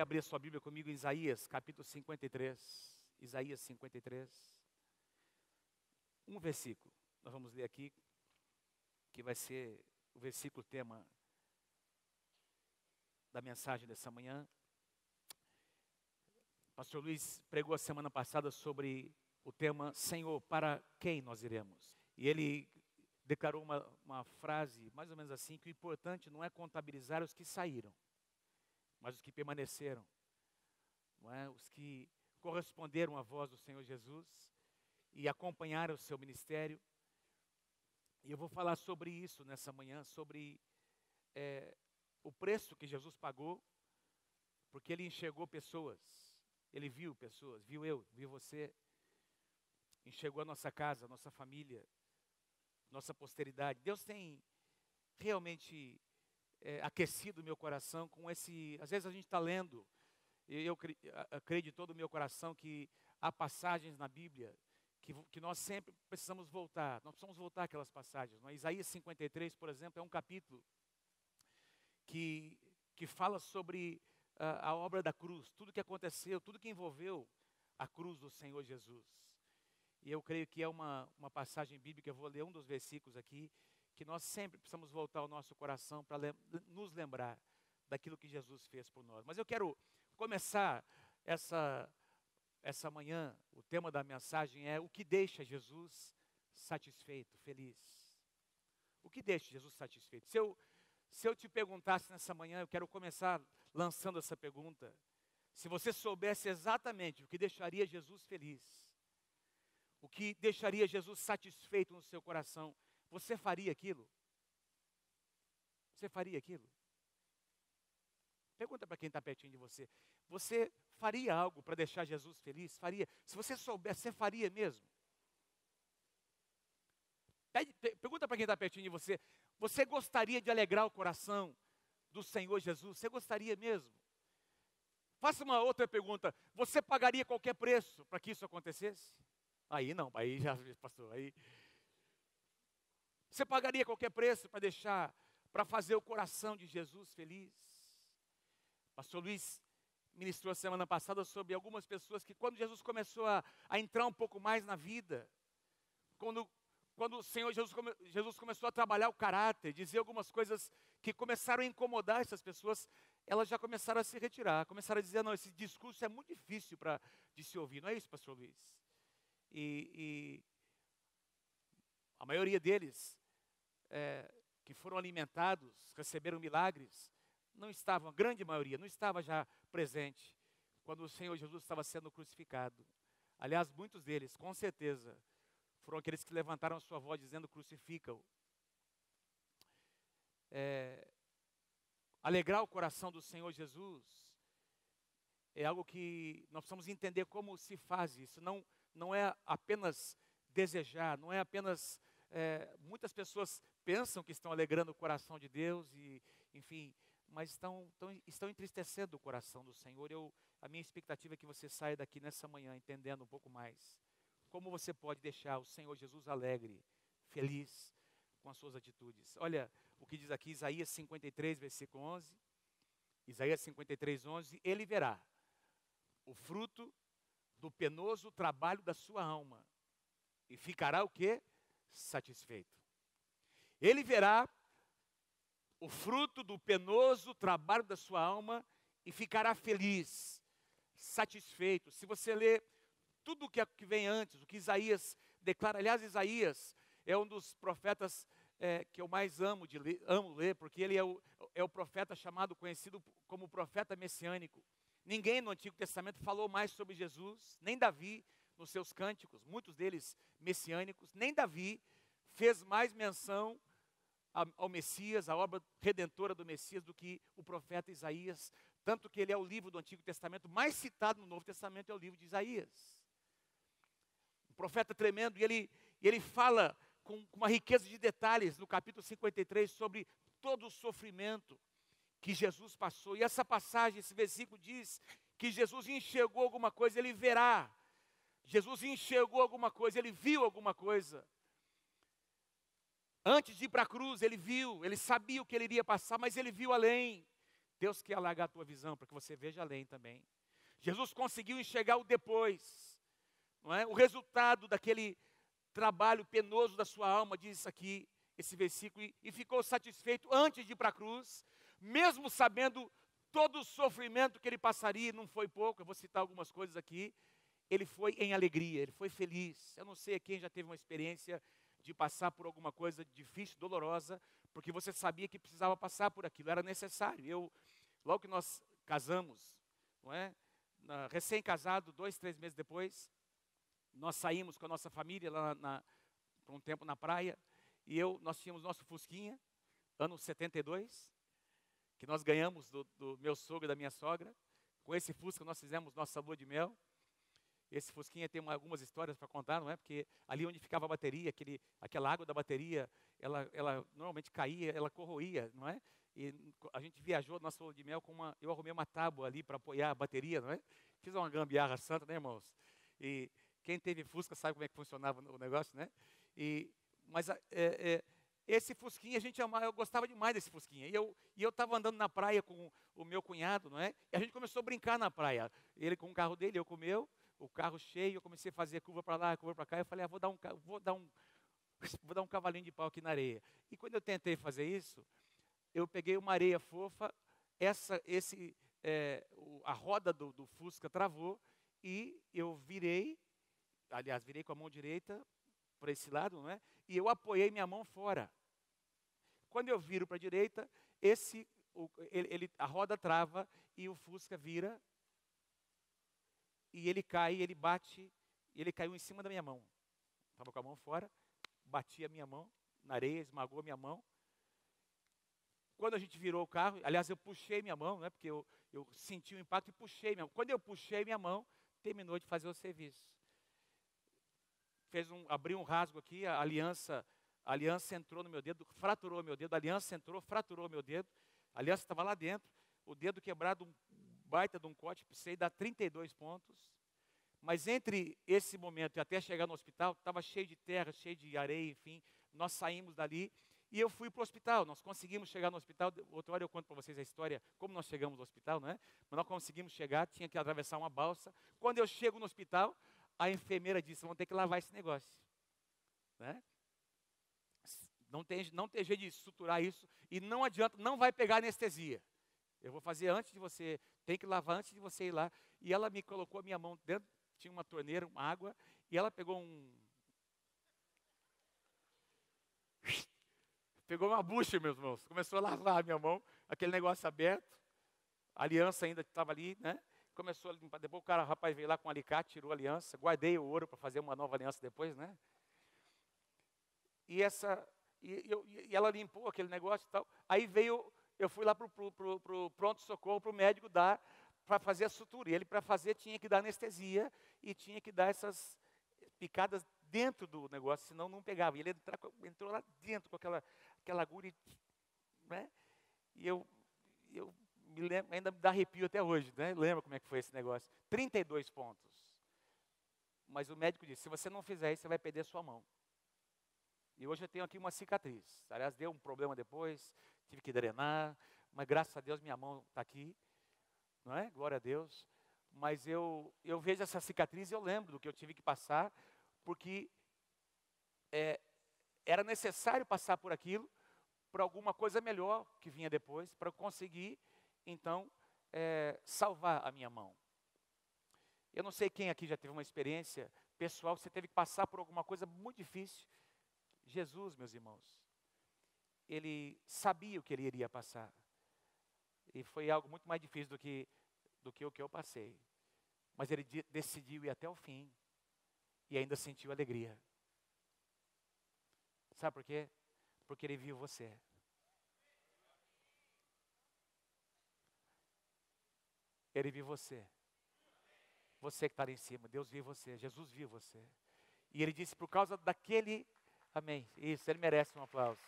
abrir a sua Bíblia comigo em Isaías, capítulo 53. Isaías 53. Um versículo. Nós vamos ler aqui, que vai ser o versículo tema da mensagem dessa manhã. Pastor Luiz pregou a semana passada sobre o tema Senhor, para quem nós iremos? E ele declarou uma frase mais ou menos assim, que o importante não é contabilizar os que saíram, mas os que permaneceram, não é? Os que corresponderam à voz do Senhor Jesus e acompanharam o seu ministério. E eu vou falar sobre isso nessa manhã, sobre o preço que Jesus pagou, porque Ele enxergou pessoas, Ele viu pessoas, viu eu, viu você, enxergou a nossa casa, a nossa família, nossa posteridade. Deus tem realmente aquecido o meu coração com esse... Às vezes a gente está lendo, e eu creio de todo o meu coração que há passagens na Bíblia que nós sempre precisamos voltar. Nós precisamos voltar àquelas passagens. Não é? Isaías 53, por exemplo, é um capítulo que fala sobre a obra da cruz, tudo que aconteceu, tudo que envolveu a cruz do Senhor Jesus. E eu creio que é uma passagem bíblica, eu vou ler um dos versículos aqui, que nós sempre precisamos voltar ao nosso coração para nos lembrar daquilo que Jesus fez por nós. Mas eu quero começar essa manhã, o tema da mensagem é o que deixa Jesus satisfeito, feliz. O que deixa Jesus satisfeito? Se eu te perguntasse nessa manhã, eu quero começar lançando essa pergunta. Se você soubesse exatamente o que deixaria Jesus feliz, o que deixaria Jesus satisfeito no seu coração, você faria aquilo? Você faria aquilo? Pergunta para quem está pertinho de você. Você faria algo para deixar Jesus feliz? Faria? Se você soubesse, você faria mesmo? Pergunta para quem está pertinho de você. Você gostaria de alegrar o coração do Senhor Jesus? Você gostaria mesmo? Faça uma outra pergunta. Você pagaria qualquer preço para que isso acontecesse? Aí não, aí já passou. Aí você pagaria qualquer preço para fazer o coração de Jesus feliz? Pastor Luiz ministrou a semana passada sobre algumas pessoas que quando Jesus começou a entrar um pouco mais na vida, quando o Senhor Jesus começou a trabalhar o caráter, dizer algumas coisas que começaram a incomodar essas pessoas, elas já começaram a se retirar, começaram a dizer, não, esse discurso é muito difícil de se ouvir, não é isso, Pastor Luiz? E a maioria deles, que foram alimentados, receberam milagres, não estavam, a grande maioria, não estava já presente quando o Senhor Jesus estava sendo crucificado. Aliás, muitos deles, com certeza, foram aqueles que levantaram a sua voz dizendo, crucifica-o. Alegrar o coração do Senhor Jesus é algo que nós precisamos entender como se faz isso. Não é apenas desejar, não é apenas... muitas pessoas pensam que estão alegrando o coração de Deus, e, enfim, mas estão entristecendo o coração do Senhor. A minha expectativa é que você saia daqui nessa manhã entendendo um pouco mais como você pode deixar o Senhor Jesus alegre, feliz com as suas atitudes. Olha o que diz aqui Isaías 53, versículo 11. Isaías 53, 11. Ele verá o fruto do penoso trabalho da sua alma e ficará o quê? Satisfeito. Ele verá o fruto do penoso trabalho da sua alma e ficará feliz, satisfeito. Se você ler tudo o que vem antes, o que Isaías declara, aliás, Isaías é um dos profetas que eu mais amo ler, porque ele é o profeta conhecido como profeta messiânico. Ninguém no Antigo Testamento falou mais sobre Jesus, nem Davi nos seus cânticos, muitos deles messiânicos, nem Davi fez mais menção ao Messias, à obra redentora do Messias, do que o profeta Isaías, tanto que ele é o livro do Antigo Testamento mais citado no Novo Testamento, é o livro de Isaías. Um profeta tremendo, e ele fala com uma riqueza de detalhes no capítulo 53 sobre todo o sofrimento que Jesus passou. E essa passagem, esse versículo diz que Jesus enxergou alguma coisa, ele verá. Jesus enxergou alguma coisa, ele viu alguma coisa. Antes de ir para a cruz, ele viu, ele sabia o que ele iria passar, mas ele viu além. Deus quer alargar a tua visão para que você veja além também. Jesus conseguiu enxergar o depois, não é? O resultado daquele trabalho penoso da sua alma, diz aqui esse versículo, e ficou satisfeito antes de ir para a cruz, mesmo sabendo todo o sofrimento que ele passaria, não foi pouco, eu vou citar algumas coisas aqui. Ele foi em alegria, ele foi feliz. Eu não sei quem já teve uma experiência de passar por alguma coisa difícil, dolorosa, porque você sabia que precisava passar por aquilo, era necessário. Logo que nós casamos, não é? Recém-casado, 2, 3 meses depois, nós saímos com a nossa família lá por um tempo na praia, e nós tínhamos nosso Fusquinha, ano 72, que nós ganhamos do meu sogro e da minha sogra. Com esse Fusca nós fizemos nossa lua de mel. Esse Fusquinha tem algumas histórias para contar, não é? Porque ali onde ficava a bateria, aquela água da bateria, ela normalmente caía, ela corroía, não é? E a gente viajou nossa lua de mel eu arrumei uma tábua ali para apoiar a bateria, não é? Fiz uma gambiarra santa, né, irmãos? E quem teve Fusca sabe como é que funcionava o negócio, né? Mas esse Fusquinha a gente amava, eu gostava demais desse Fusquinha. E eu estava andando na praia com o meu cunhado, não é? E a gente começou a brincar na praia. Ele com o carro dele, eu com o meu, o carro cheio, eu comecei a fazer curva para lá, curva para cá. Eu falei, vou dar um cavalinho de pau aqui na areia. E quando eu tentei fazer isso, eu peguei uma areia fofa, a roda do Fusca travou e eu virei com a mão direita para esse lado, não é? E eu apoiei minha mão fora. Quando eu viro para a direita, a roda trava e o Fusca vira e ele cai, ele bate, e ele caiu em cima da minha mão. Estava com a mão fora, bati a minha mão na areia, esmagou a minha mão. Quando a gente virou o carro, aliás, eu puxei minha mão, né, porque eu senti o impacto e puxei minha mão. Quando eu puxei minha mão, terminou de fazer o serviço. Abriu um rasgo aqui, a aliança entrou no meu dedo, fraturou meu dedo, a aliança entrou, fraturou meu dedo, a aliança estava lá dentro, o dedo quebrado, um baita de um corte, precisei dar 32 pontos. Mas entre esse momento e até chegar no hospital, estava cheio de terra, cheio de areia, enfim, nós saímos dali. E eu fui para o hospital, nós conseguimos chegar no hospital. Outra hora eu conto para vocês a história, como nós chegamos no hospital, não é? Mas nós conseguimos chegar, tinha que atravessar uma balsa. Quando eu chego no hospital, a enfermeira disse, vamos ter que lavar esse negócio. Né? Não tem jeito de suturar isso, e não adianta, não vai pegar anestesia. Eu vou fazer antes de você, tem que lavar antes de você ir lá. E ela me colocou a minha mão dentro, tinha uma torneira, uma água, e ela pegou uma bucha, meus irmãos, começou a lavar a minha mão, aquele negócio aberto, a aliança ainda estava ali, né? Começou a limpar, depois o rapaz veio lá com um alicate, tirou a aliança, guardei o ouro para fazer uma nova aliança depois, né? E ela limpou aquele negócio e tal. Aí eu fui lá para o pronto-socorro, para o médico dar, para fazer a sutura. E ele, para fazer, tinha que dar anestesia e tinha que dar essas picadas dentro do negócio, senão não pegava. E ele entrou lá dentro com aquela agulha, né? E eu me lembro, ainda me dá arrepio até hoje, né? Lembra como é que foi esse negócio? 32 pontos. Mas o médico disse, se você não fizer isso, você vai perder sua mão. E hoje eu tenho aqui uma cicatriz. Aliás, deu um problema depois, tive que drenar, mas graças a Deus minha mão está aqui, não é? Glória a Deus. Mas eu vejo essa cicatriz e eu lembro do que eu tive que passar, porque era necessário passar por aquilo, por alguma coisa melhor que vinha depois, para eu conseguir, então, salvar a minha mão. Eu não sei quem aqui já teve uma experiência pessoal, você teve que passar por alguma coisa muito difícil. Jesus, meus irmãos, ele sabia o que ele iria passar. E foi algo muito mais difícil do que o que eu passei. Mas ele decidiu ir até o fim e ainda sentiu alegria. Sabe por quê? Porque ele viu você. Ele viu você. Você que está ali em cima, Deus viu você, Jesus viu você. E ele disse, por causa daquele... Amém. Isso, ele merece um aplauso.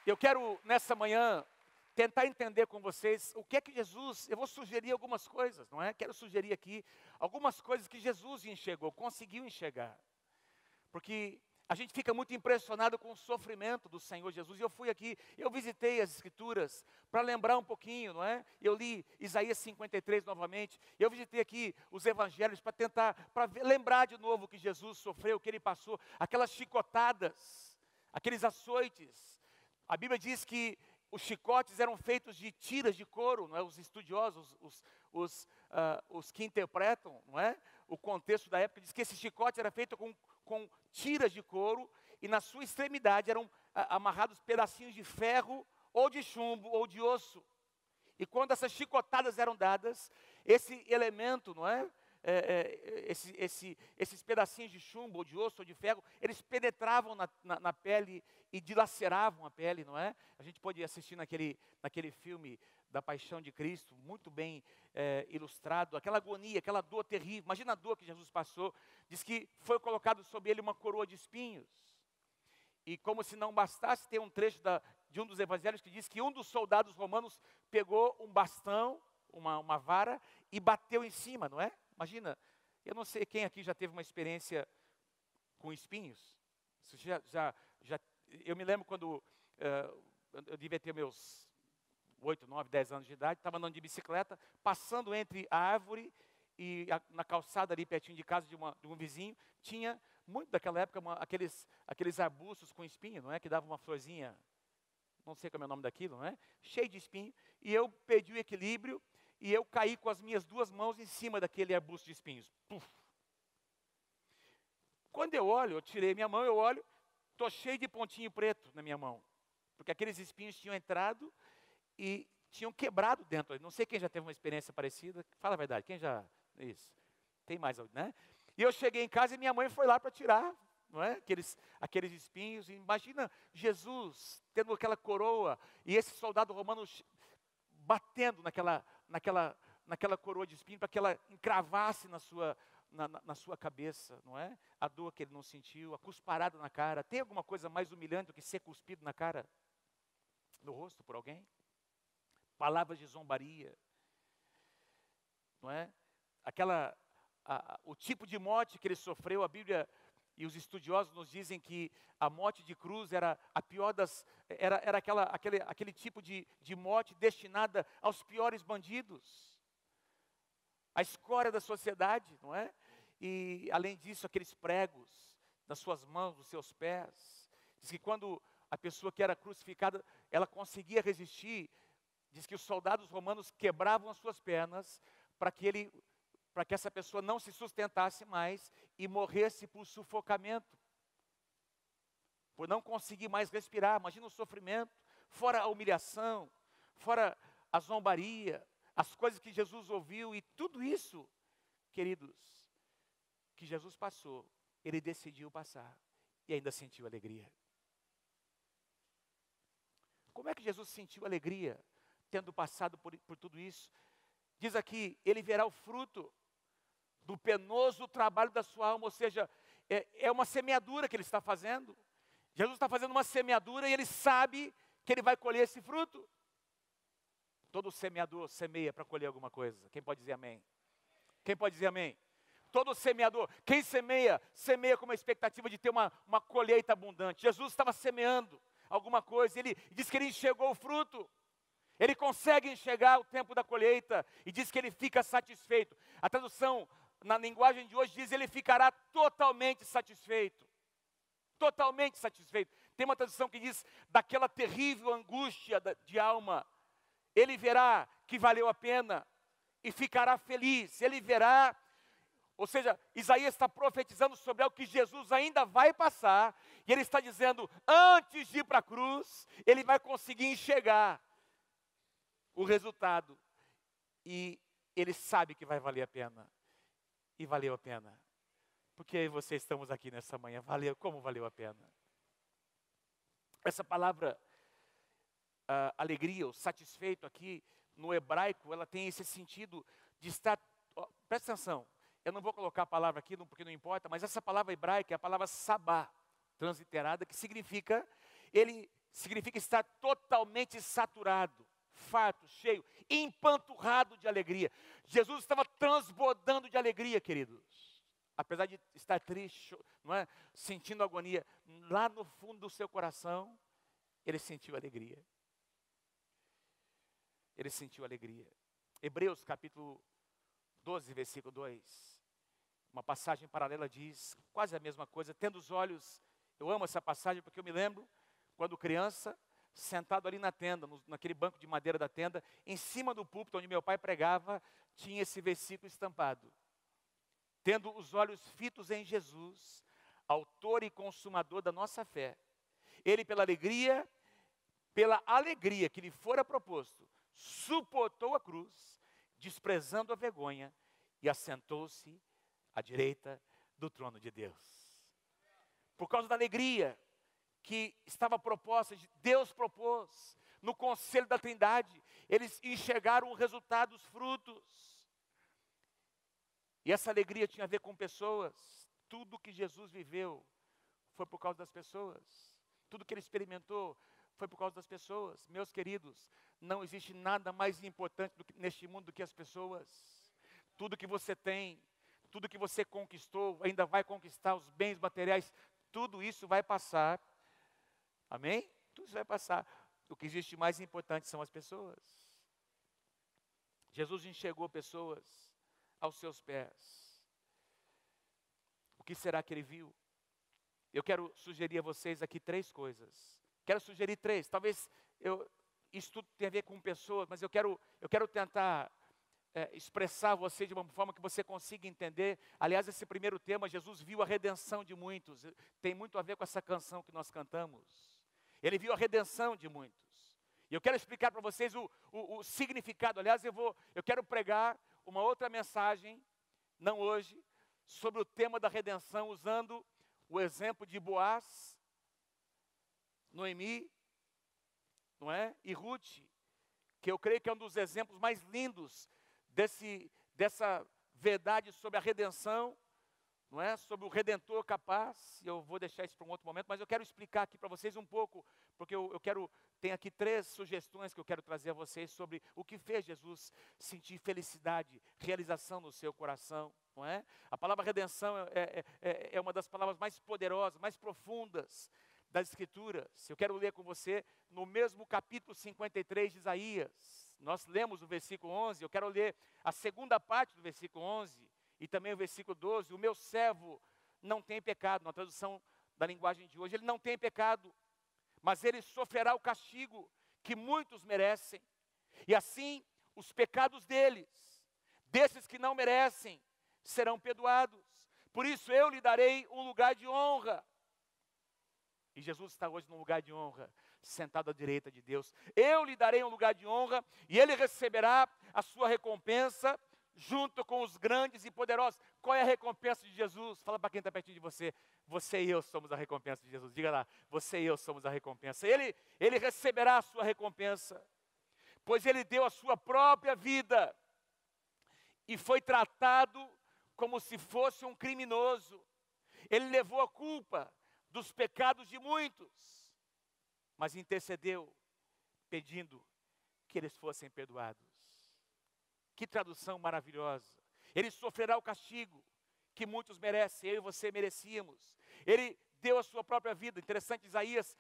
Eu quero, nessa manhã, tentar entender com vocês o que é que Jesus... Eu vou sugerir algumas coisas, não é? Quero sugerir aqui algumas coisas que Jesus enxergou, conseguiu enxergar. Porque a gente fica muito impressionado com o sofrimento do Senhor Jesus. E eu fui aqui, eu visitei as Escrituras para lembrar um pouquinho, não é? Eu li Isaías 53 novamente. Eu visitei aqui os Evangelhos para tentar, lembrar de novo o que Jesus sofreu, o que Ele passou. Aquelas chicotadas, aqueles açoites. A Bíblia diz que os chicotes eram feitos de tiras de couro, não é? Os estudiosos, os que interpretam, não é? O contexto da época diz que esse chicote era feito com tiras de couro e na sua extremidade eram amarrados pedacinhos de ferro ou de chumbo ou de osso. E quando essas chicotadas eram dadas, esse elemento, não é? Esses pedacinhos de chumbo ou de osso ou de ferro, eles penetravam na pele e dilaceravam a pele, não é? A gente pode assistir naquele filme da Paixão de Cristo, muito bem ilustrado, aquela agonia, aquela dor terrível. Imagina a dor que Jesus passou. Diz que foi colocado sobre ele uma coroa de espinhos. E como se não bastasse, tem um trecho de um dos evangelhos que diz que um dos soldados romanos pegou um bastão, uma vara, e bateu em cima, não é? Imagina, eu não sei quem aqui já teve uma experiência com espinhos. Eu me lembro quando eu devia ter meus 8, 9, 10 anos de idade, estava andando de bicicleta, passando entre a árvore e na calçada ali pertinho de casa de um vizinho, tinha muito daquela época aqueles arbustos com espinho, não é? Que davam uma florzinha, não sei como é o nome daquilo, não é? Cheio de espinho, e eu perdi o equilíbrio e eu caí com as minhas duas mãos em cima daquele arbusto de espinhos. Puf. Quando eu olho, eu tirei minha mão, eu olho, estou cheio de pontinho preto na minha mão, porque aqueles espinhos tinham entrado e tinham quebrado dentro. Não sei quem já teve uma experiência parecida. Fala a verdade, quem já... Isso. Tem mais, né? E eu cheguei em casa e minha mãe foi lá para tirar, não é? Aqueles espinhos. E imagina Jesus tendo aquela coroa e esse soldado romano batendo naquela coroa de espinho para que ela encravasse na sua cabeça, não é? A dor que ele não sentiu, a cusparada na cara. Tem alguma coisa mais humilhante do que ser cuspido na cara, no rosto por alguém? Palavras de zombaria, não é? O tipo de morte que ele sofreu, a Bíblia e os estudiosos nos dizem que a morte de cruz era a pior era aquele tipo de morte destinada aos piores bandidos, a escória da sociedade, não é? E além disso, aqueles pregos nas suas mãos, nos seus pés. Diz que quando a pessoa que era crucificada, ela conseguia resistir. Diz que os soldados romanos quebravam as suas pernas para que essa pessoa não se sustentasse mais e morresse por sufocamento, por não conseguir mais respirar. Imagina o sofrimento, fora a humilhação, fora a zombaria, as coisas que Jesus ouviu e tudo isso, queridos, que Jesus passou, ele decidiu passar e ainda sentiu alegria. Como é que Jesus sentiu alegria tendo passado por tudo isso? Diz aqui, ele verá o fruto do penoso trabalho da sua alma, ou seja, é uma semeadura que ele está fazendo. Jesus está fazendo uma semeadura e ele sabe que ele vai colher esse fruto. Todo semeador semeia para colher alguma coisa. Quem pode dizer amém? Quem pode dizer amém? Todo semeador, quem semeia, semeia com uma expectativa de ter uma colheita abundante. Jesus estava semeando alguma coisa, ele diz que ele enxergou o fruto. Ele consegue enxergar o tempo da colheita e diz que ele fica satisfeito. A tradução na linguagem de hoje diz: ele ficará totalmente satisfeito. Totalmente satisfeito. Tem uma tradução que diz: daquela terrível angústia de alma, ele verá que valeu a pena e ficará feliz. Ele verá, ou seja, Isaías está profetizando sobre algo que Jesus ainda vai passar, e ele está dizendo, antes de ir para a cruz, ele vai conseguir enxergar o resultado, e ele sabe que vai valer a pena, e valeu a pena, porque eu e você estamos aqui nessa manhã. Como valeu a pena? Essa palavra, alegria, ou satisfeito aqui, no hebraico, ela tem esse sentido de estar, presta atenção, eu não vou colocar a palavra aqui, porque não importa, mas essa palavra hebraica é a palavra sabá, transliterada, que significa estar totalmente saturado, farto, cheio, empanturrado de alegria. Jesus estava transbordando de alegria, queridos. apesar de estar triste, não é? Sentindo agonia, lá no fundo do seu coração, ele sentiu alegria. Ele sentiu alegria. Hebreus capítulo 12, versículo 2. Uma passagem paralela diz quase a mesma coisa. Tendo os olhos, eu amo essa passagem porque eu me lembro, quando criança, sentado ali na tenda, naquele banco de madeira da tenda, em cima do púlpito onde meu pai pregava, tinha esse versículo estampado. Tendo os olhos fitos em Jesus, autor e consumador da nossa fé, ele pela alegria que lhe fora proposto, suportou a cruz, desprezando a vergonha, e assentou-se à direita do trono de Deus. Por causa da alegria que estava proposta, Deus propôs, no conselho da Trindade, eles enxergaram o resultado, os frutos. E essa alegria tinha a ver com pessoas. Tudo que Jesus viveu foi por causa das pessoas. Tudo que ele experimentou foi por causa das pessoas. Meus queridos, não existe nada mais importante neste mundo do que as pessoas. Tudo que você tem, tudo que você conquistou, ainda vai conquistar, os bens materiais, tudo isso vai passar. Amém? Tudo isso vai passar. O que existe mais importante são as pessoas. Jesus enxergou pessoas aos seus pés. O que será que ele viu? Eu quero sugerir a vocês aqui 3 coisas. Quero sugerir 3. Talvez isso tudo tenha a ver com pessoas, mas eu quero tentar expressar a você de uma forma que você consiga entender. Aliás, esse primeiro tema, Jesus viu a redenção de muitos. Tem muito a ver com essa canção que nós cantamos. Ele viu a redenção de muitos. E eu quero explicar para vocês o significado. Aliás, eu quero pregar uma outra mensagem, não hoje, sobre o tema da redenção, usando o exemplo de Boaz, Noemi, não é? E Ruth, que eu creio que é um dos exemplos mais lindos dessa verdade sobre a redenção, não é? Sobre o Redentor capaz. Eu vou deixar isso para um outro momento, mas eu quero explicar aqui para vocês um pouco, porque tem aqui 3 sugestões que eu quero trazer a vocês sobre o que fez Jesus sentir felicidade, realização no seu coração, não é? A palavra redenção é uma das palavras mais poderosas, mais profundas das Escrituras. Eu quero ler com você no mesmo capítulo 53 de Isaías. Nós lemos o versículo 11, eu quero ler a segunda parte do versículo 11 e também o versículo 12. O meu servo não tem pecado, na tradução da linguagem de hoje, ele não tem pecado, mas ele sofrerá o castigo que muitos merecem. E assim, os pecados desses que não merecem, serão perdoados. Por isso eu lhe darei um lugar de honra. E Jesus está hoje num lugar de honra, sentado à direita de Deus. Eu lhe darei um lugar de honra, e ele receberá a sua recompensa, junto com os grandes e poderosos. Qual é a recompensa de Jesus? Fala para quem está pertinho de você. Você e eu somos a recompensa de Jesus. Diga lá, você e eu somos a recompensa. Ele receberá a sua recompensa, pois ele deu a sua própria vida, e foi tratado como se fosse um criminoso. Ele levou a culpa dos pecados de muitos, mas intercedeu, pedindo que eles fossem perdoados. Que tradução maravilhosa. Ele sofrerá o castigo que muitos merecem, eu e você merecíamos. Ele deu a sua própria vida. Interessante, Isaías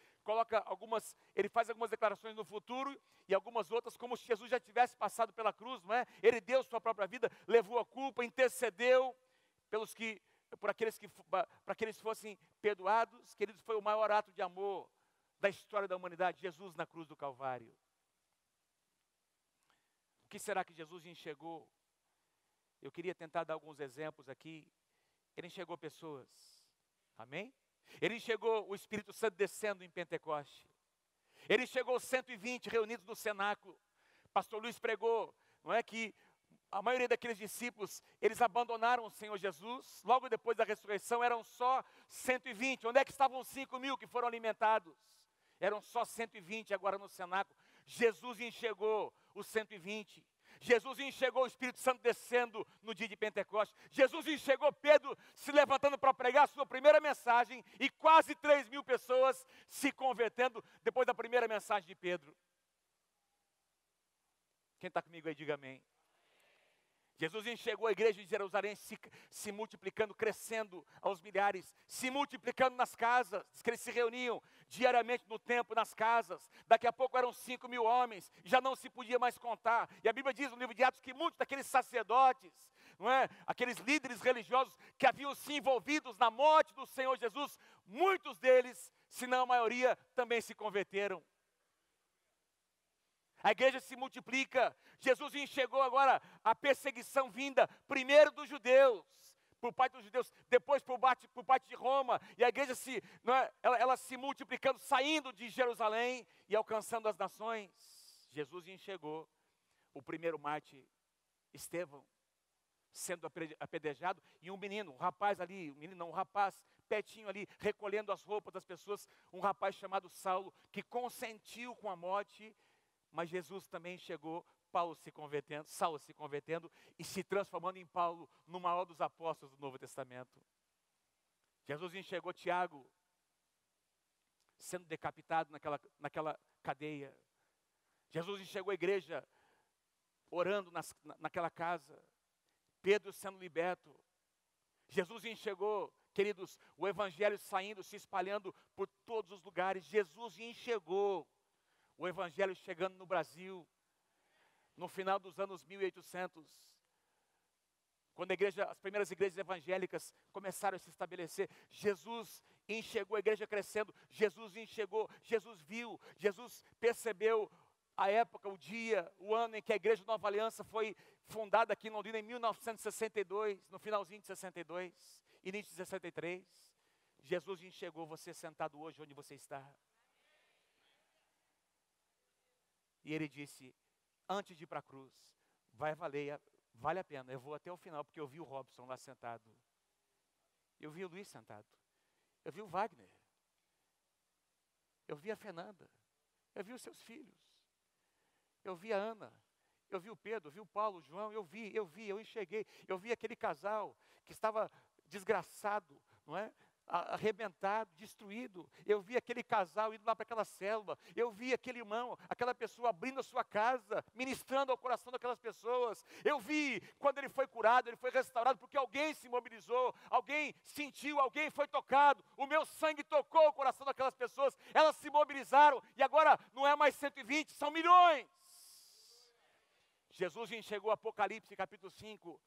ele faz algumas declarações no futuro e algumas outras, como se Jesus já tivesse passado pela cruz, não é? Ele deu a sua própria vida, levou a culpa, intercedeu para que eles fossem perdoados. Queridos, foi o maior ato de amor da história da humanidade, Jesus na cruz do Calvário. O que será que Jesus enxergou? Eu queria tentar dar alguns exemplos aqui. Ele enxergou pessoas, amém? Ele enxergou o Espírito Santo descendo em Pentecoste. Ele enxergou 120 reunidos no cenáculo. Pastor Luiz pregou, não é, que a maioria daqueles discípulos, eles abandonaram o Senhor Jesus. Logo depois da ressurreição eram só 120. Onde é que estavam os 5.000 que foram alimentados? Eram só 120 agora no cenáculo. Jesus enxergou os 120. Jesus enxergou o Espírito Santo descendo no dia de Pentecostes. Jesus enxergou Pedro se levantando para pregar a sua primeira mensagem e quase 3.000 pessoas se convertendo depois da primeira mensagem de Pedro. Quem está comigo aí, diga amém. Jesus enxergou a igreja de Jerusalém se multiplicando, crescendo aos milhares, se multiplicando nas casas, diz que eles se reuniam diariamente no templo, nas casas. Daqui a pouco eram 5.000 homens, já não se podia mais contar. E a Bíblia diz no livro de Atos que muitos daqueles sacerdotes, não é? Aqueles líderes religiosos que haviam se envolvidos na morte do Senhor Jesus, muitos deles, se não a maioria, também se converteram. A igreja se multiplica. Jesus enxergou agora a perseguição vinda, primeiro dos judeus, por parte dos judeus, depois por parte de Roma. E a igreja ela se multiplicando, saindo de Jerusalém e alcançando as nações. Jesus enxergou o primeiro mártir, Estevão, sendo apedrejado, e um menino, um rapaz ali, um rapaz pertinho ali, recolhendo as roupas das pessoas, um rapaz chamado Saulo, que consentiu com a morte. Mas Jesus também chegou, Saulo se convertendo e se transformando em Paulo, no maior dos apóstolos do Novo Testamento. Jesus enxergou Tiago sendo decapitado naquela cadeia. Jesus enxergou a igreja orando naquela casa. Pedro sendo liberto. Jesus enxergou, queridos, o evangelho saindo, se espalhando por todos os lugares. Jesus enxergou o evangelho chegando no Brasil, no final dos anos 1800, quando as primeiras igrejas evangélicas começaram a se estabelecer. Jesus enxergou a igreja crescendo, Jesus enxergou, Jesus viu, Jesus percebeu a época, o dia, o ano em que a igreja Nova Aliança foi fundada aqui em Londrina em 1962, no finalzinho de 62, início de 63. Jesus enxergou você sentado hoje onde você está. E ele disse, antes de ir para a cruz, vale a pena, eu vou até o final, porque eu vi o Robson lá sentado. Eu vi o Luiz sentado. Eu vi o Wagner. Eu vi a Fernanda. Eu vi os seus filhos. Eu vi a Ana. Eu vi o Pedro, eu vi o Paulo, o João, eu enxerguei. Eu vi aquele casal que estava desgraçado, não é? Arrebentado, destruído. Eu vi aquele casal indo lá para aquela célula. Eu vi aquele irmão, aquela pessoa abrindo a sua casa, ministrando ao coração daquelas pessoas. Eu vi quando ele foi curado, ele foi restaurado, porque alguém se mobilizou, alguém sentiu, alguém foi tocado. O meu sangue tocou o coração daquelas pessoas. Elas se mobilizaram e agora não é mais 120, são milhões. Jesus enxergou Apocalipse capítulo 5,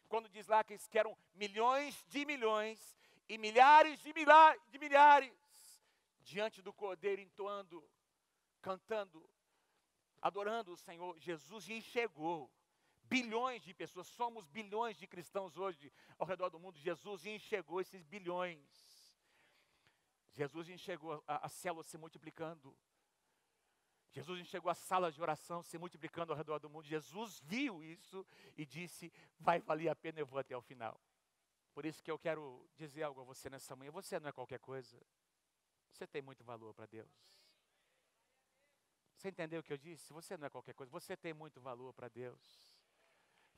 quando diz lá que eram milhões de milhões e milhares de milhares, diante do Cordeiro, entoando, cantando, adorando o Senhor. Jesus enxergou bilhões de pessoas, somos bilhões de cristãos hoje ao redor do mundo. Jesus enxergou esses bilhões. Jesus enxergou a célula se multiplicando. Jesus enxergou as salas de oração se multiplicando ao redor do mundo. Jesus viu isso e disse, vai valer a pena, eu vou até o final. Por isso que eu quero dizer algo a você nessa manhã. Você não é qualquer coisa. Você tem muito valor para Deus. Você entendeu o que eu disse? Você não é qualquer coisa. Você tem muito valor para Deus.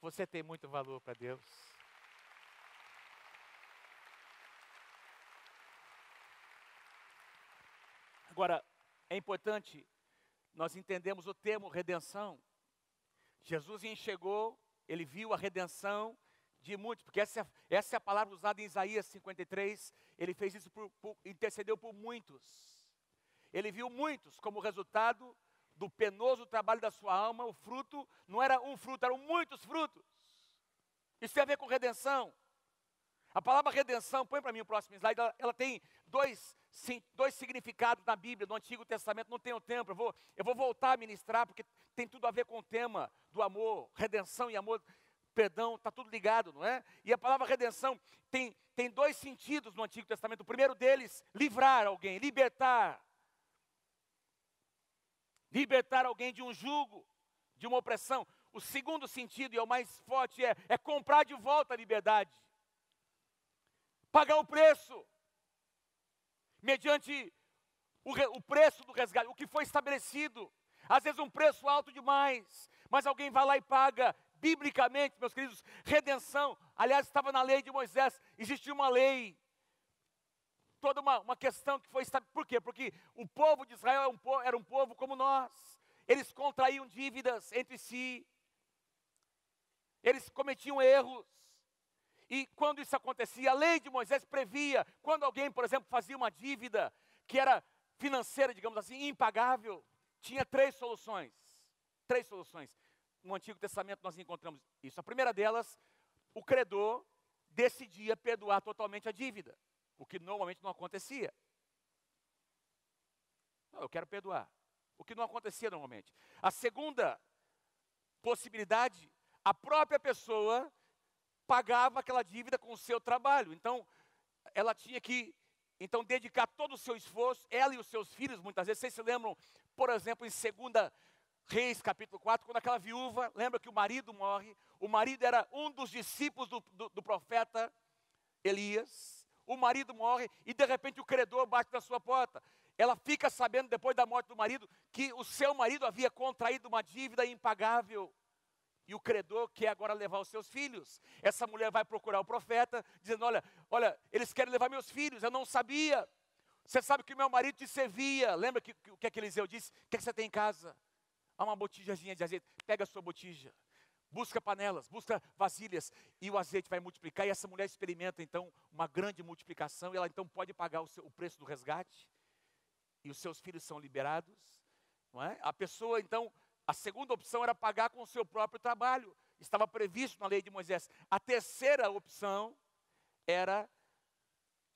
Você tem muito valor para Deus. Agora, é importante nós entendemos o termo redenção. Jesus enxergou, ele viu a redenção de muitos, porque essa é a palavra usada em Isaías 53, ele fez isso, intercedeu por muitos. Ele viu muitos como resultado do penoso trabalho da sua alma. O fruto não era um fruto, eram muitos frutos. Isso tem a ver com redenção. A palavra redenção, põe para mim o próximo slide, ela tem dois significados na Bíblia, no Antigo Testamento. Não tenho tempo, eu vou voltar a ministrar, porque tem tudo a ver com o tema do amor, redenção e amor. Perdão, está tudo ligado, não é? E a palavra redenção tem dois sentidos no Antigo Testamento. O primeiro deles, livrar alguém, libertar. Libertar alguém de um jugo, de uma opressão. O segundo sentido, e é o mais forte, é comprar de volta a liberdade. Pagar o preço. Mediante o preço do resgate, o que foi estabelecido. Às vezes um preço alto demais, mas alguém vai lá e paga. Biblicamente, meus queridos, redenção, aliás, estava na lei de Moisés, existia uma lei, toda uma questão que foi estabelecida. Por quê? Porque o povo de Israel era um povo como nós, eles contraíam dívidas entre si, Eles cometiam erros. E quando isso acontecia, a lei de Moisés previa, quando alguém, por exemplo, fazia uma dívida que era financeira, digamos assim, impagável, tinha três soluções. Três soluções. No Antigo Testamento nós encontramos isso. A primeira delas, o credor decidia perdoar totalmente a dívida, o que normalmente não acontecia. Não, eu quero perdoar, o que não acontecia normalmente. A segunda possibilidade, a própria pessoa pagava aquela dívida com o seu trabalho. Então, ela tinha que dedicar todo o seu esforço, ela e os seus filhos, muitas vezes. Vocês se lembram, por exemplo, em 2 Reis, capítulo 4, quando aquela viúva, lembra que o marido morre, o marido era um dos discípulos do profeta Elias, o marido morre e de repente o credor bate na sua porta. Ela fica sabendo, depois da morte do marido, que o seu marido havia contraído uma dívida impagável. E o credor quer agora levar os seus filhos. Essa mulher vai procurar o profeta, dizendo, olha, eles querem levar meus filhos, eu não sabia. Você sabe que meu marido te servia. Lembra o que Eliseu disse? O que você tem em casa? Há uma botijazinha de azeite. Pega a sua botija. Busca panelas, busca vasilhas. E o azeite vai multiplicar. E essa mulher experimenta então uma grande multiplicação. E ela então pode pagar o preço do resgate. E os seus filhos são liberados. Não é? A pessoa então... A segunda opção era pagar com o seu próprio trabalho. Estava previsto na lei de Moisés. A terceira opção era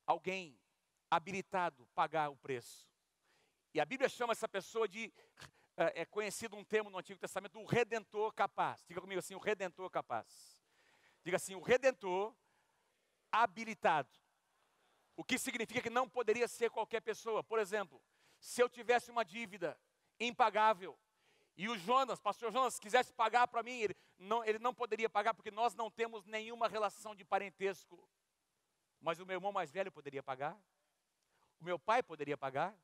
alguém habilitado pagar o preço. E a Bíblia chama essa pessoa de, é conhecido um termo no Antigo Testamento, o redentor capaz. Diga comigo assim, o redentor capaz. Diga assim, o redentor habilitado. O que significa que não poderia ser qualquer pessoa. Por exemplo, se eu tivesse uma dívida impagável, e o pastor Jonas, quisesse pagar para mim, ele não poderia pagar, porque nós não temos nenhuma relação de parentesco. Mas o meu irmão mais velho poderia pagar. O meu pai poderia pagar.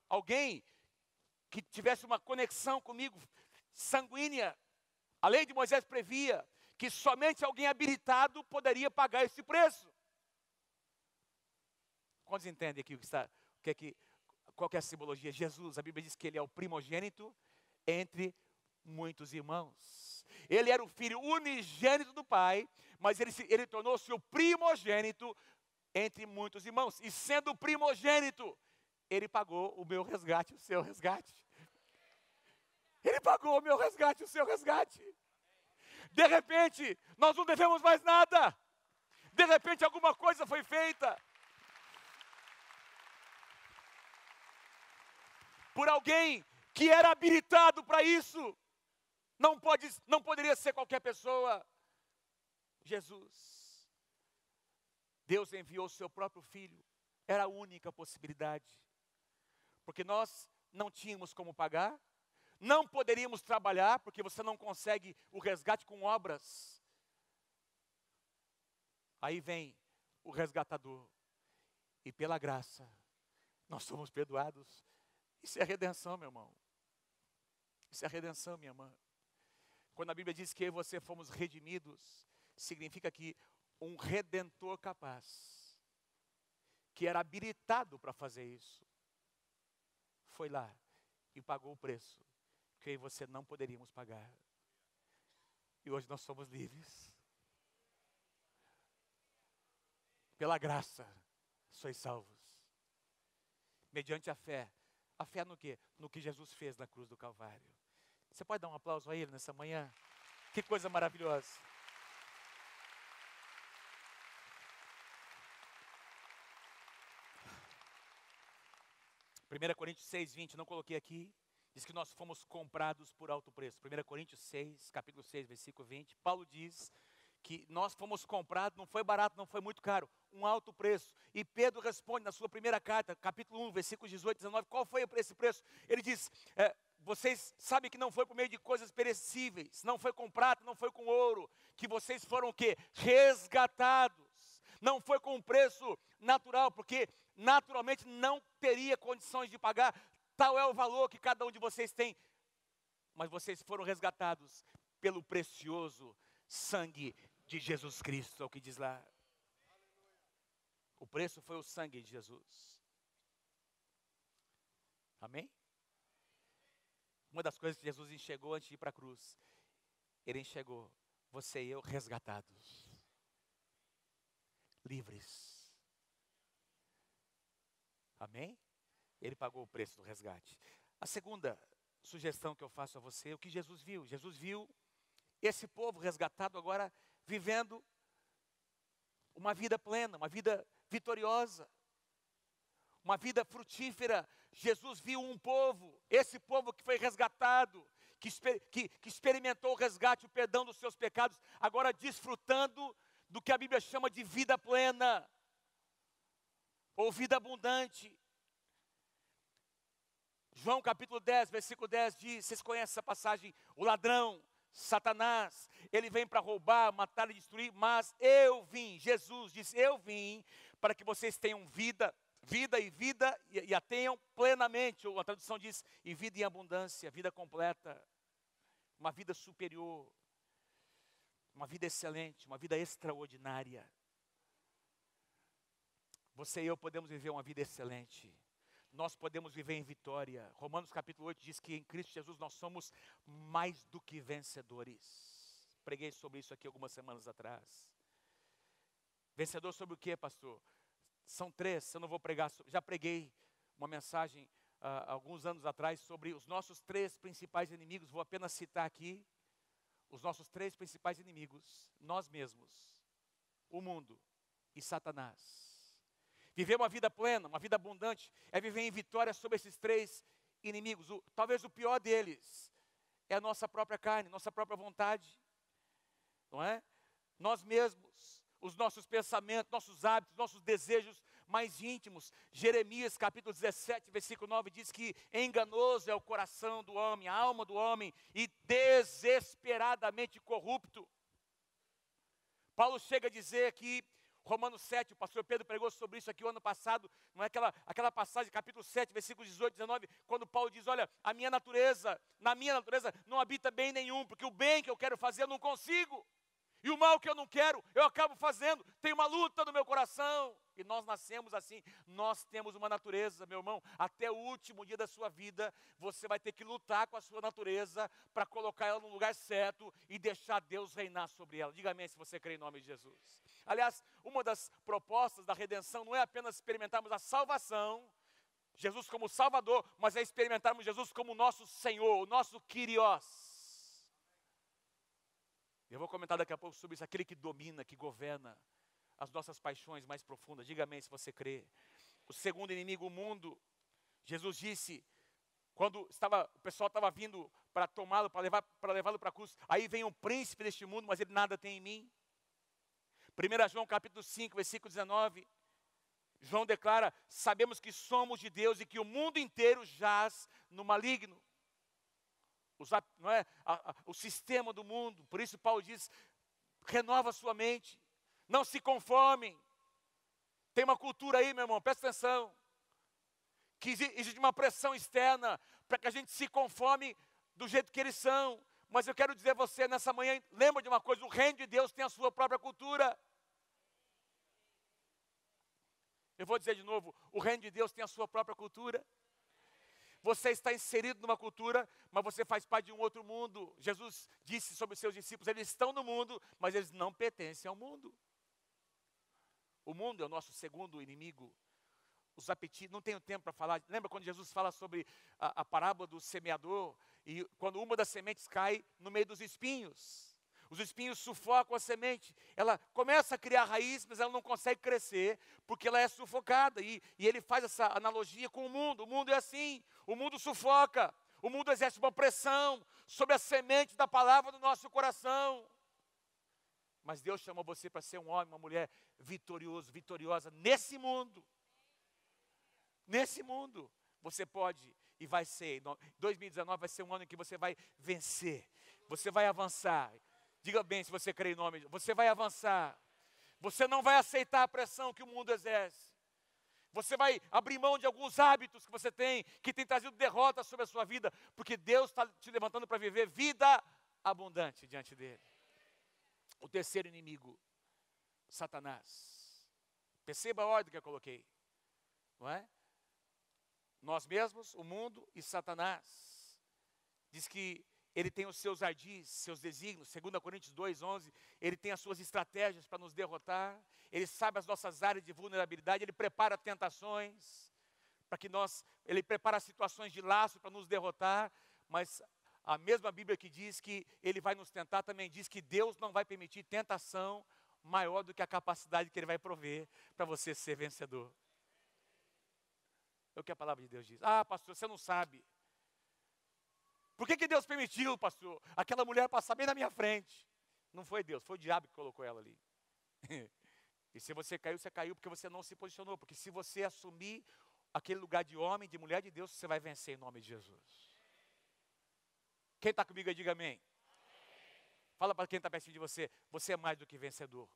Alguém que tivesse uma conexão comigo, sanguínea. A lei de Moisés previa que somente alguém habilitado poderia pagar esse preço. Quantos entendem aqui qual que é a simbologia? Jesus, a Bíblia diz que ele é o primogênito entre muitos irmãos. Ele era o filho unigênito do Pai, mas ele tornou-se o primogênito entre muitos irmãos. E sendo o primogênito, ele pagou o meu resgate, o seu resgate. Ele pagou o meu resgate, o seu resgate. De repente, nós não devemos mais nada. De repente, alguma coisa foi feita por alguém que era habilitado para isso. Não poderia ser qualquer pessoa. Jesus. Deus enviou o seu próprio filho. Era a única possibilidade. Porque nós não tínhamos como pagar. Não poderíamos trabalhar, porque você não consegue o resgate com obras. Aí vem o resgatador. E pela graça, nós somos perdoados. Isso é redenção, meu irmão. Isso é redenção, minha irmã. Quando a Bíblia diz que eu e você fomos redimidos, significa que um redentor capaz, que era habilitado para fazer isso, foi lá e pagou o preço que eu e você não poderíamos pagar. E hoje nós somos livres. Pela graça, sois salvos. Mediante a fé. A fé no quê? No que Jesus fez na cruz do Calvário. Você pode dar um aplauso a Ele nessa manhã? Que coisa maravilhosa. Primeira Coríntios 6:20, não coloquei aqui. Diz que nós fomos comprados por alto preço. 1 Coríntios 6, capítulo 6, versículo 20. Paulo diz que nós fomos comprados, não foi barato, não foi muito caro, um alto preço. E Pedro responde na sua primeira carta, capítulo 1, versículos 18 e 19, qual foi esse preço? Ele diz, vocês sabem que não foi por meio de coisas perecíveis, não foi com prata, não foi com ouro, que vocês foram o quê? Resgatados. Não foi com um preço natural, porque naturalmente não teria condições de pagar, tal é o valor que cada um de vocês tem. Mas vocês foram resgatados pelo precioso sangue de Jesus Cristo, é o que diz lá. O preço foi o sangue de Jesus. Amém? Uma das coisas que Jesus enxergou antes de ir para a cruz, ele enxergou você e eu resgatados, livres. Amém? Ele pagou o preço do resgate. A segunda sugestão que eu faço a você é o que Jesus viu. Jesus viu esse povo resgatado agora vivendo uma vida plena, uma vida vitoriosa, uma vida frutífera. Jesus viu um povo, esse povo que foi resgatado, que experimentou o resgate, o perdão dos seus pecados, agora desfrutando do que a Bíblia chama de vida plena, ou vida abundante. João capítulo 10, versículo 10 diz, vocês conhecem essa passagem, o ladrão, Satanás, ele vem para roubar, matar e destruir, mas eu vim, Jesus disse, eu vim para que vocês tenham vida e a tenham plenamente, ou a tradução diz, e vida em abundância, vida completa, uma vida superior, uma vida excelente, uma vida extraordinária. Você e eu podemos viver uma vida excelente. Nós podemos viver em vitória. Romanos capítulo 8 diz que em Cristo Jesus nós somos mais do que vencedores. Preguei sobre isso aqui algumas semanas atrás. Vencedor sobre o que, pastor? São três, eu não vou pregar, já preguei uma mensagem alguns anos atrás sobre os nossos três principais inimigos. Vou apenas citar aqui os nossos três principais inimigos: nós mesmos, o mundo e Satanás. Viver uma vida plena, uma vida abundante, é viver em vitória sobre esses três inimigos. Talvez o pior deles é a nossa própria carne, nossa própria vontade, não é? Nós mesmos, os nossos pensamentos, nossos hábitos, nossos desejos mais íntimos. Jeremias capítulo 17, versículo 9 diz que enganoso é o coração do homem, a alma do homem, e desesperadamente corrupto. Paulo chega a dizer que Romanos 7, o pastor Pedro pregou sobre isso aqui o ano passado, não é aquela passagem, capítulo 7, versículos 18 e 19, quando Paulo diz, olha, na minha natureza não habita bem nenhum, porque o bem que eu quero fazer eu não consigo, e o mal que eu não quero, eu acabo fazendo, tem uma luta no meu coração, e nós nascemos assim, nós temos uma natureza, meu irmão, até o último dia da sua vida, você vai ter que lutar com a sua natureza, para colocar ela no lugar certo, e deixar Deus reinar sobre ela. Diga amém se você crê em nome de Jesus. Aliás, uma das propostas da redenção não é apenas experimentarmos a salvação, Jesus como Salvador, mas é experimentarmos Jesus como nosso Senhor, o nosso Kyrios. Eu vou comentar daqui a pouco sobre isso, aquele que domina, que governa as nossas paixões mais profundas. Diga amém se você crê. O segundo inimigo, o mundo. Jesus disse, quando o pessoal estava vindo para tomá-lo, para levá-lo para a cruz, aí vem um príncipe deste mundo, mas ele nada tem em mim. 1 João capítulo 5, versículo 19, João declara, sabemos que somos de Deus e que o mundo inteiro jaz no maligno. Não é? O sistema do mundo, por isso Paulo diz, renova sua mente, não se conformem. Tem uma cultura aí, meu irmão, presta atenção, que existe uma pressão externa, para que a gente se conforme do jeito que eles são. Mas eu quero dizer a você nessa manhã, lembra de uma coisa, o reino de Deus tem a sua própria cultura. Eu vou dizer de novo, o reino de Deus tem a sua própria cultura. Você está inserido numa cultura, mas você faz parte de um outro mundo. Jesus disse sobre os seus discípulos, eles estão no mundo, mas eles não pertencem ao mundo. O mundo é o nosso segundo inimigo. Os apetites, não tenho tempo para falar. Lembra quando Jesus fala sobre a parábola do semeador? E quando uma das sementes cai no meio dos espinhos. Os espinhos sufocam a semente. Ela começa a criar raiz, mas ela não consegue crescer, porque ela é sufocada. E ele faz essa analogia com o mundo. O mundo é assim. O mundo sufoca. O mundo exerce uma pressão sobre a semente da palavra do nosso coração. Mas Deus chamou você para ser um homem, uma mulher vitorioso, vitoriosa nesse mundo. Nesse mundo. Você pode e vai ser. 2019 vai ser um ano em que você vai vencer. Você vai avançar. Diga bem se você crê em nome de Deus. Você vai avançar. Você não vai aceitar a pressão que o mundo exerce. Você vai abrir mão de alguns hábitos que você tem, que tem trazido derrota sobre a sua vida, porque Deus está te levantando para viver vida abundante diante dele. O terceiro inimigo, Satanás. Perceba a ordem que eu coloquei, não é? Nós mesmos, o mundo e Satanás. Diz que ele tem os seus ardis, seus desígnios, 2 Coríntios 2:11, ele tem as suas estratégias para nos derrotar, ele sabe as nossas áreas de vulnerabilidade, ele prepara tentações, ele prepara situações de laço para nos derrotar, mas a mesma Bíblia que diz que ele vai nos tentar, também diz que Deus não vai permitir tentação maior do que a capacidade que ele vai prover para você ser vencedor. É o que a palavra de Deus diz. Ah, pastor, você não sabe. Por que Deus permitiu, pastor, aquela mulher passar bem na minha frente? Não foi Deus, foi o diabo que colocou ela ali. E se você caiu porque você não se posicionou. Porque se você assumir aquele lugar de homem, de mulher de Deus, você vai vencer em nome de Jesus. Quem está comigo aí, diga amém. Fala para quem está pertinho de você, você é mais do que vencedor.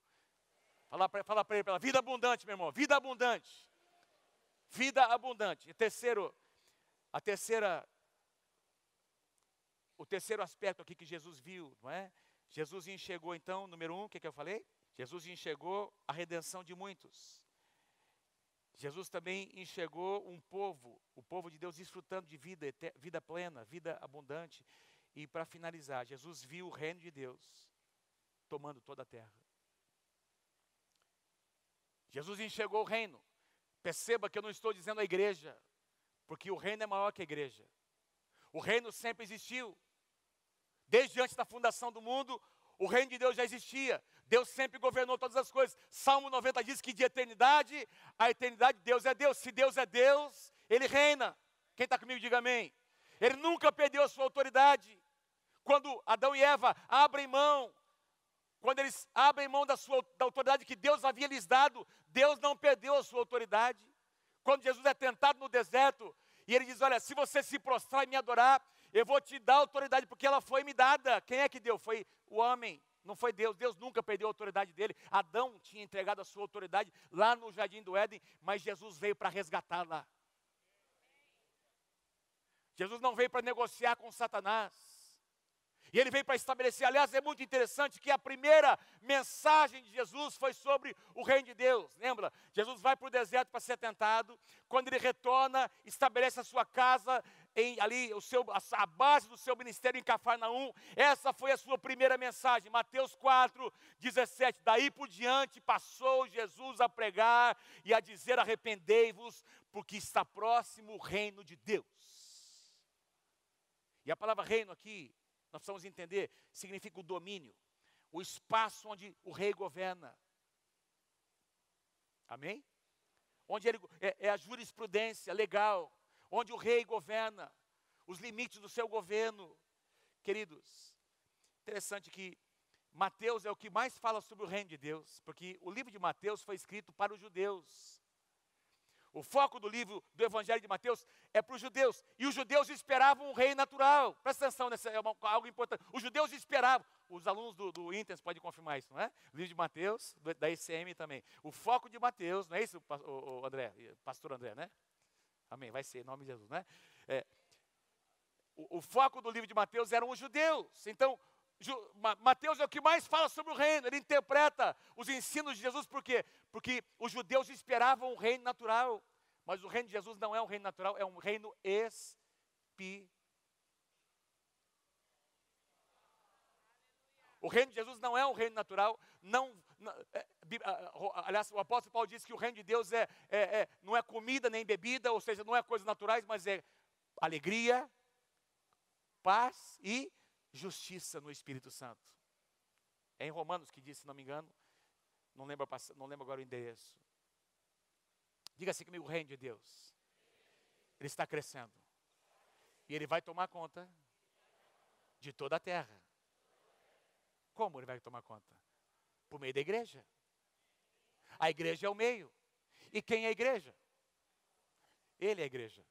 Fala para ele, vida abundante, meu irmão, vida abundante. Vida abundante. E o terceiro aspecto aqui que Jesus viu, não é? Jesus enxergou então, número 1, o que eu falei? Jesus enxergou a redenção de muitos. Jesus também enxergou um povo, o povo de Deus desfrutando de vida plena, vida abundante. E para finalizar, Jesus viu o reino de Deus tomando toda a terra. Jesus enxergou o reino. Perceba que eu não estou dizendo a igreja, porque o reino é maior que a igreja. O reino sempre existiu. Desde antes da fundação do mundo, o reino de Deus já existia. Deus sempre governou todas as coisas. Salmo 90 diz que de eternidade a eternidade Deus é Deus. Se Deus é Deus, Ele reina. Quem está comigo, diga amém. Ele nunca perdeu a sua autoridade. Quando Adão e Eva abrem mão, quando eles abrem mão da autoridade que Deus havia lhes dado, Deus não perdeu a sua autoridade. Quando Jesus é tentado no deserto, e ele diz, olha, se você se prostrar e me adorar, eu vou te dar autoridade, porque ela foi me dada. Quem é que deu? Foi o homem, não foi Deus. Deus nunca perdeu a autoridade dele. Adão tinha entregado a sua autoridade lá no jardim do Éden, mas Jesus veio para resgatá-la. Jesus não veio para negociar com Satanás. E ele veio para estabelecer, aliás, é muito interessante que a primeira mensagem de Jesus foi sobre o reino de Deus. Lembra? Jesus vai para o deserto para ser tentado. Quando ele retorna, estabelece a sua casa, a base do seu ministério em Cafarnaum. Essa foi a sua primeira mensagem. Mateus 4:17. Daí por diante passou Jesus a pregar e a dizer, arrependei-vos, porque está próximo o reino de Deus. E a palavra reino aqui, nós precisamos entender, significa o domínio, o espaço onde o rei governa. Amém? Onde ele é a jurisprudência legal, onde o rei governa, os limites do seu governo. Queridos, interessante que Mateus é o que mais fala sobre o reino de Deus, porque o livro de Mateus foi escrito para os judeus. O foco do livro do Evangelho de Mateus é para os judeus. E os judeus esperavam um rei natural. Presta atenção, é algo importante. Os judeus esperavam. Os alunos do Intens podem confirmar isso, não é? O livro de Mateus, da ICM também. O foco de Mateus, não é isso, o André? Pastor André, né? Amém, vai ser, em nome de Jesus, né? O foco do livro de Mateus eram os judeus. Então, Mateus é o que mais fala sobre o reino. Ele interpreta os ensinos de Jesus, por quê? Porque os judeus esperavam um reino natural. Mas o reino de Jesus não é um reino natural, é um reino espiritual. O reino de Jesus não é um reino natural. Aliás, o apóstolo Paulo diz que o reino de Deus não é comida nem bebida, ou seja, não é coisas naturais, mas é alegria, paz e justiça no Espírito Santo. É em Romanos que diz, se não me engano, não lembro agora o endereço. Diga assim comigo, o reino de Deus, ele está crescendo. E ele vai tomar conta de toda a terra. Como ele vai tomar conta? Por meio da igreja. A igreja é o meio. E quem é a igreja? Ele é a igreja.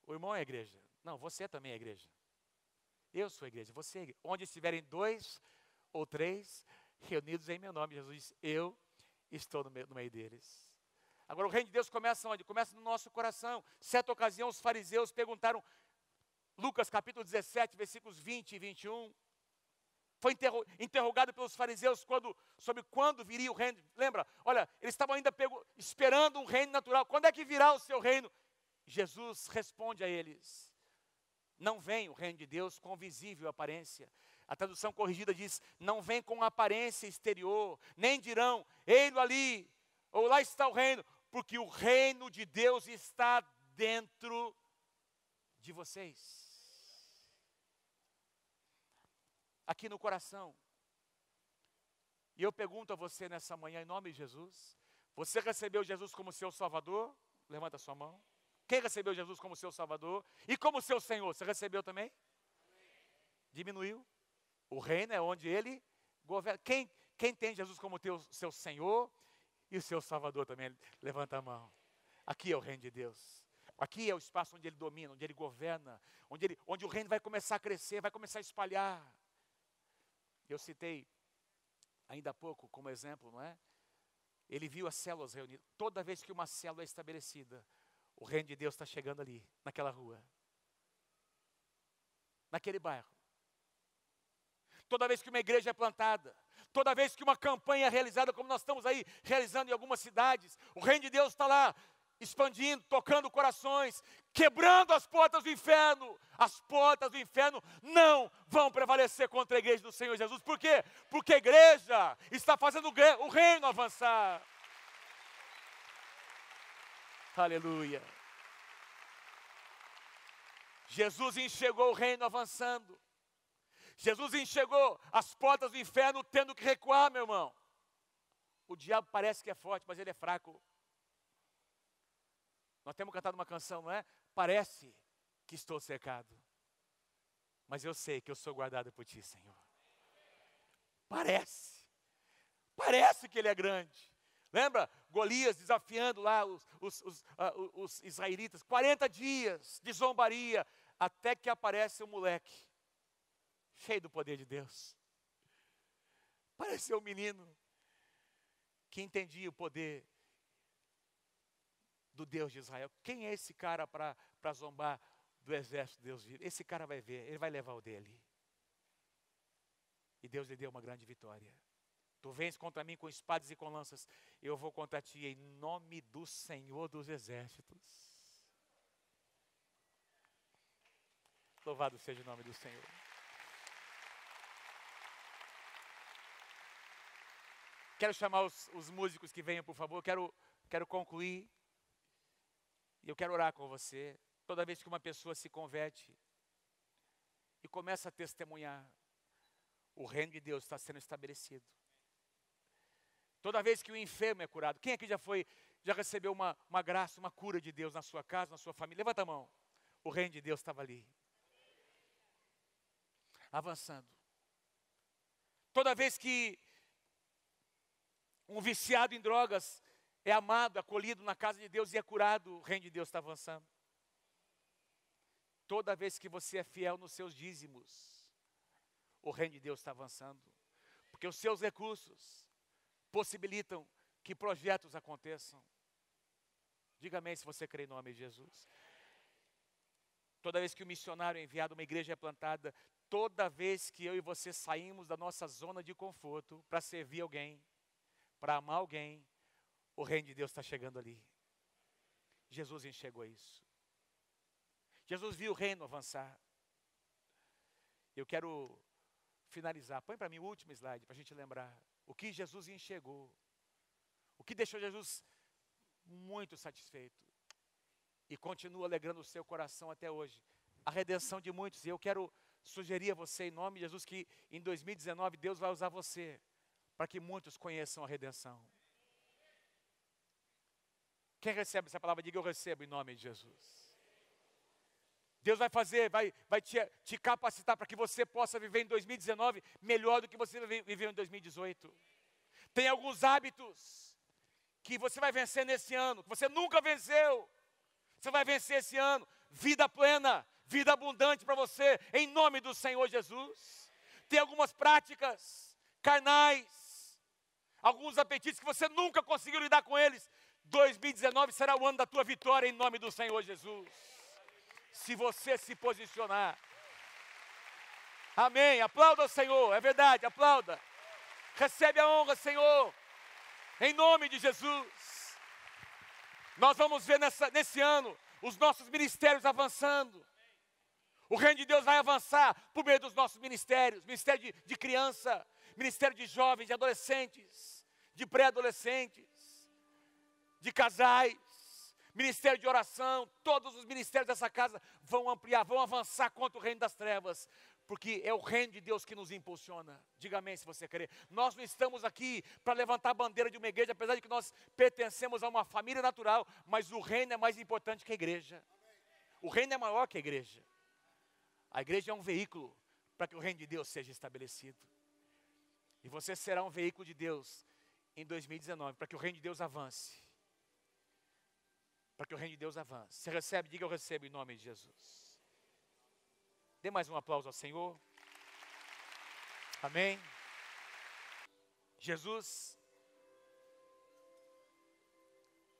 O irmão é a igreja. Não, você também é a igreja. Eu sou a igreja, você é a igreja. Onde estiverem 2 ou 3 reunidos em meu nome, Jesus diz, eu estou no meio deles. Agora o reino de Deus começa onde? Começa no nosso coração. Certa ocasião os fariseus perguntaram, Lucas capítulo 17, versículos 20 e 21, foi interrogado pelos fariseus sobre quando viria o reino. Lembra? Olha, eles estavam ainda esperando um reino natural. Quando é que virá o seu reino? Jesus responde a eles, Não vem o reino de Deus com visível aparência. A tradução corrigida diz, não vem com aparência exterior, nem dirão, ei-lo ali, ou lá está o reino, porque o reino de Deus está dentro de vocês. Aqui no coração. E eu pergunto a você nessa manhã, em nome de Jesus, você recebeu Jesus como seu Salvador? Levanta a sua mão. Quem recebeu Jesus como seu Salvador? E como seu Senhor? Você recebeu também? Diminuiu. O reino é onde Ele governa. Quem tem Jesus como seu Senhor e o seu Salvador também? Levanta a mão. Aqui é o reino de Deus. Aqui é o espaço onde Ele domina, onde Ele governa, onde o reino vai começar a crescer, vai começar a espalhar. Eu citei ainda há pouco como exemplo, não é? Ele viu as células reunidas. Toda vez que uma célula é estabelecida, o reino de Deus está chegando ali, naquela rua, naquele bairro. Toda vez que uma igreja é plantada, toda vez que uma campanha é realizada, como nós estamos aí realizando em algumas cidades, o reino de Deus está lá, expandindo, tocando corações, quebrando as portas do inferno. As portas do inferno não vão prevalecer contra a igreja do Senhor Jesus. Por quê? Porque a igreja está fazendo o reino avançar. Aleluia. Jesus enxergou o reino avançando. Jesus enxergou as portas do inferno tendo que recuar, meu irmão. O diabo parece que é forte, mas ele é fraco. Nós temos cantado uma canção, não é? Parece que estou cercado, mas eu sei que eu sou guardado por Ti, Senhor. Parece que Ele é grande. Lembra? Golias desafiando lá os israelitas, 40 dias de zombaria, até que aparece um moleque, cheio do poder de Deus. Pareceu um menino que entendia o poder do Deus de Israel. Quem é esse cara para zombar do exército de Deus vivo? Esse cara vai ver, ele vai levar o dele. E Deus lhe deu uma grande vitória. Tu vens contra mim com espadas e com lanças, eu vou contra ti em nome do Senhor dos exércitos. Louvado seja o nome do Senhor. Quero chamar os músicos que venham, por favor. Quero concluir. E eu quero orar com você. Toda vez que uma pessoa se converte e começa a testemunhar, o reino de Deus está sendo estabelecido. Toda vez que o enfermo é curado. Quem aqui já recebeu uma graça, uma cura de Deus na sua casa, na sua família? Levanta a mão. O reino de Deus estava ali. Avançando. Toda vez que um viciado em drogas é amado, acolhido na casa de Deus e é curado, o reino de Deus está avançando. Toda vez que você é fiel nos seus dízimos, o reino de Deus está avançando. Porque os seus recursos possibilitam que projetos aconteçam. Diga amém se você crê em nome de Jesus. Toda vez que um missionário é enviado, uma igreja é plantada, toda vez que eu e você saímos da nossa zona de conforto para servir alguém, para amar alguém, o reino de Deus está chegando ali. Jesus enxergou isso. Jesus viu o reino avançar. Eu quero finalizar. Põe para mim o último slide, para a gente lembrar. O que Jesus enxergou. O que deixou Jesus muito satisfeito. E continua alegrando o seu coração até hoje. A redenção de muitos. E eu quero sugerir a você, em nome de Jesus, que em 2019 Deus vai usar você para que muitos conheçam a redenção. Quem recebe essa palavra, diga eu recebo em nome de Jesus. Deus vai fazer, vai te capacitar para que você possa viver em 2019 melhor do que você viveu em 2018. Tem alguns hábitos que você vai vencer nesse ano, que você nunca venceu. Você vai vencer esse ano. Vida plena, vida abundante para você, em nome do Senhor Jesus. Tem algumas práticas carnais, alguns apetites que você nunca conseguiu lidar com eles. 2019 será o ano da tua vitória em nome do Senhor Jesus. Se você se posicionar. Amém. Aplauda o Senhor. É verdade, aplauda. Recebe a honra, Senhor. Em nome de Jesus. Nós vamos ver nesse ano os nossos ministérios avançando. O reino de Deus vai avançar por meio dos nossos ministérios. Ministério de criança, ministério de jovens, de adolescentes, de pré-adolescentes, de casais, ministério de oração. Todos os ministérios dessa casa vão ampliar, vão avançar contra o reino das trevas. Porque é o reino de Deus que nos impulsiona. Diga amém se você querer. Nós não estamos aqui para levantar a bandeira de uma igreja, apesar de que nós pertencemos a uma família natural, mas o reino é mais importante que a igreja. O reino é maior que a igreja. A igreja é um veículo para que o reino de Deus seja estabelecido. E você será um veículo de Deus em 2019, para que o reino de Deus avance. Para que o reino de Deus avance. Você recebe? Diga eu recebo em nome de Jesus. Dê mais um aplauso ao Senhor. Amém. Jesus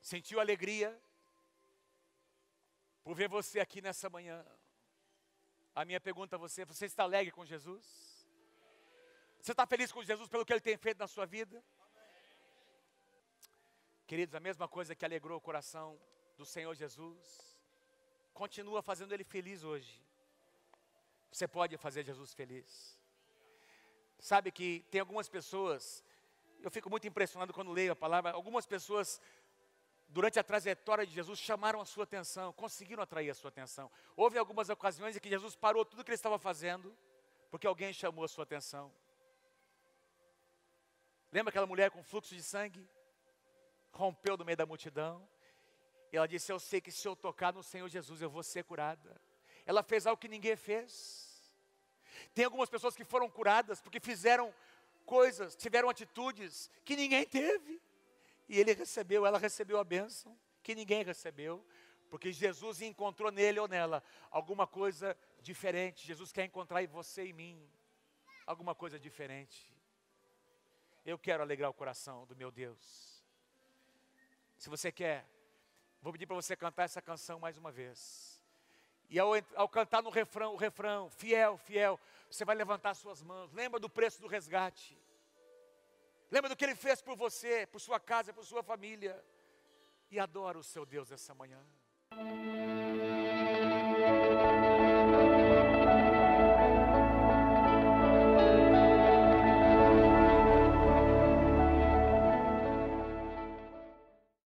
sentiu alegria por ver você aqui nessa manhã. A minha pergunta a você: você está alegre com Jesus? Você está feliz com Jesus pelo que Ele tem feito na sua vida? Queridos, a mesma coisa que alegrou o coração do Senhor Jesus, continua fazendo Ele feliz hoje. Você pode fazer Jesus feliz. Sabe que tem algumas pessoas, eu fico muito impressionado quando leio a palavra, algumas pessoas durante a trajetória de Jesus chamaram a sua atenção, conseguiram atrair a sua atenção. Houve algumas ocasiões em que Jesus parou tudo o que Ele estava fazendo, porque alguém chamou a sua atenção. Lembra aquela mulher com fluxo de sangue? Rompeu no meio da multidão. E ela disse: eu sei que se eu tocar no Senhor Jesus, eu vou ser curada. Ela fez algo que ninguém fez. Tem algumas pessoas que foram curadas porque fizeram coisas, tiveram atitudes que ninguém teve. E ela recebeu a bênção que ninguém recebeu, porque Jesus encontrou nele ou nela alguma coisa diferente. Jesus quer encontrar em você e em mim alguma coisa diferente. Eu quero alegrar o coração do meu Deus. Se você quer, vou pedir para você cantar essa canção mais uma vez. E ao cantar no refrão, o refrão, fiel, fiel, você vai levantar suas mãos. Lembra do preço do resgate. Lembra do que Ele fez por você, por sua casa, por sua família. E adora o seu Deus essa manhã.